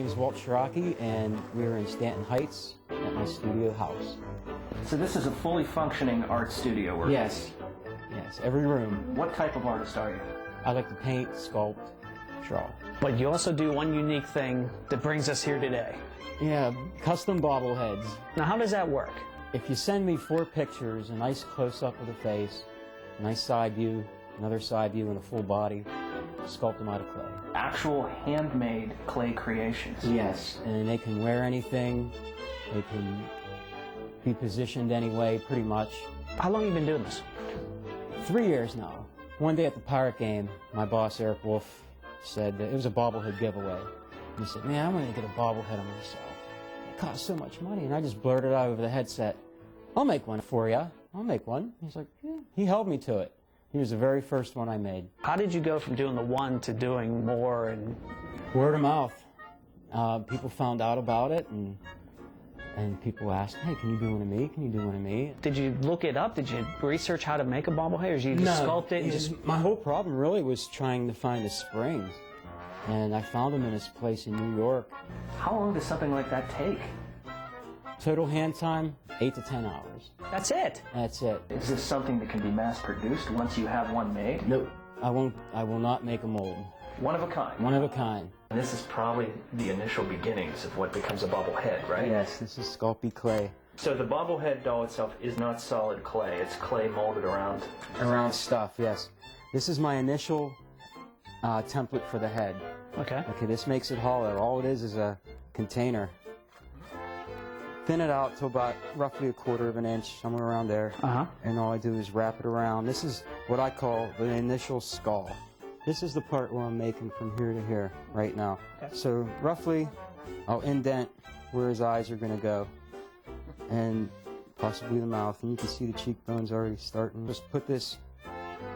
name is Walt Srocki, and we're in Stanton Heights at my studio house. So this is a fully functioning art studio work? Yes, every room. What type of artist are you? I like to paint, sculpt, draw. But you also do one unique thing that brings us here today. Yeah, custom bobbleheads. Now, how does that work? If you send me 4 pictures, a nice close-up of the face, a nice side view, another side view, and a full body, sculpt them out of clay. Actual handmade clay creations? Yes, and they can wear anything, they can be positioned anyway, pretty much. How long have you been doing this? 3 years now. One day at the Pirate game, my boss, Eric Wolf, said that it was a bobblehead giveaway. And he said, man, I want to get a bobblehead on myself. It costs so much money. And I just blurted out over the headset, I'll make one for you. I'll make one. He's like, yeah. He held me to it. He was the very first one I made. How did you go from doing the one to doing more? And word of mouth. People found out about it, and people asked, hey, can you do one of me? Can you do one of me? Did you look it up? Did you research how to make a bobblehead, or did you just sculpt it? And my whole problem really was trying to find the springs. And I found them in this place in New York. How long does something like that take? Total hand time, 8 to 10 hours. That's it? That's it. Is this something that can be mass-produced once you have one made? Nope. I will not make a mold. One of a kind? One of a kind. And this is probably the initial beginnings of what becomes a bobblehead, right? Yes, this is sculpey clay. So the bobblehead doll itself is not solid clay, it's clay molded around... Around stuff, yes. This is my initial template for the head. Okay. Okay, this makes it hollow. All it is a container. Thin it out to about roughly 1/4 of an inch, somewhere around there. And all I do is wrap it around. This is what I call the initial skull. This is the part where I'm making from here to here right now. Okay. So roughly, I'll indent where his eyes are going to go, and possibly the mouth. And you can see the cheekbones already starting. Just put this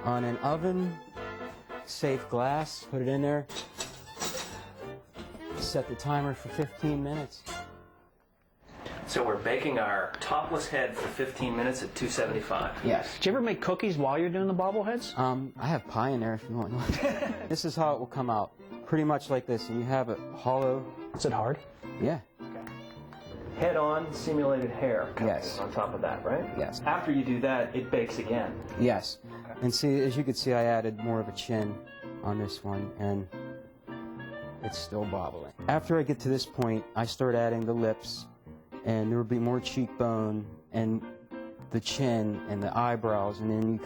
on an oven-safe glass, put it in there, set the timer for 15 minutes. So we're baking our topless head for 15 minutes at 275. Yes. Did you ever make cookies while you're doing the bobbleheads? I have pie in there if you want. This is how it will come out. Pretty much like this. And you have it hollow. Is it hard? Yeah. Okay. Head on, simulated hair. Yes. On top of that, right? Yes. After you do that, it bakes again. Yes. Okay. And see, as you can see, I added more of a chin on this one, and it's still bobbling. After I get to this point, I start adding the lips, and there will be more cheekbone and the chin and the eyebrows, and then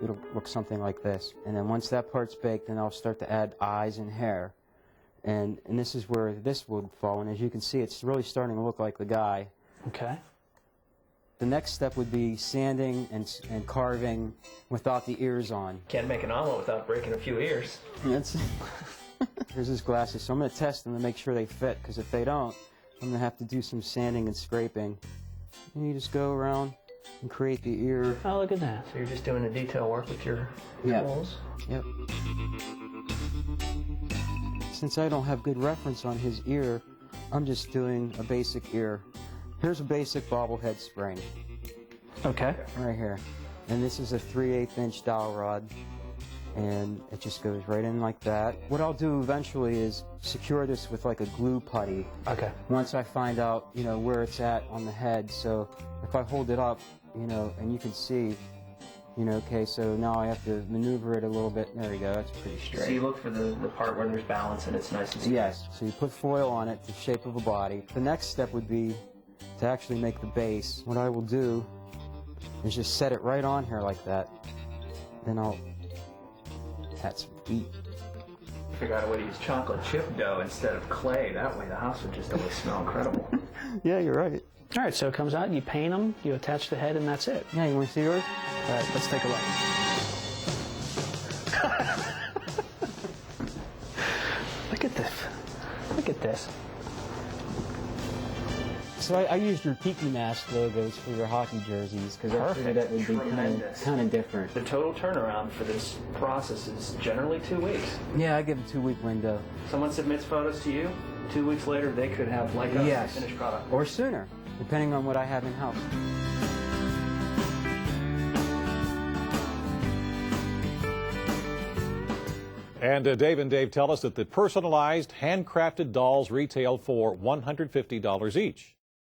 it'll look something like this. And then once that part's baked, then I'll start to add eyes and hair. And this is where this would fall, and as you can see, it's really starting to look like the guy. Okay. The next step would be sanding and carving without the ears on. Can't make an omelet without breaking a few ears. That's Here's his glasses, so I'm going to test them to make sure they fit, because if they don't, I'm going to have to do some sanding and scraping. And you just go around and create the ear. Oh, look at that. So you're just doing the detail work with your tools? Yep. Since I don't have good reference on his ear, I'm just doing a basic ear. Here's a basic bobblehead spring. Okay. Right here. And this is a 3/8 inch dowel rod. And it just goes right in like that. What I'll do eventually is secure this with like a glue putty. Okay. Once I find out, where it's at on the head. So if I hold it up, and you can see, okay, so now I have to maneuver it a little bit. There you go, that's pretty straight. So you look for the part where there's balance and it's nice and straight. Yes, so you put foil on it, the shape of a body. The next step would be to actually make the base. What I will do is just set it right on here like that. Then I'll add some feet. Figure out a way to use chocolate chip dough instead of clay. That way the house would just always smell incredible. Yeah, you're right. All right, so it comes out, you paint them, you attach the head, and that's it. Yeah, you want to see yours? All right, let's take a look. Look at this. Look at this. So I used your Tiki Mask logos for your hockey jerseys because I figured that would be kind of different. The total turnaround for this process is generally 2 weeks. Yeah, I give a 2-week window. Someone submits photos to you, 2 weeks later they could have like us Yes. the finished product. Or sooner, depending on what I have in-house. And Dave and Dave tell us that the personalized, handcrafted dolls retail for $150 each.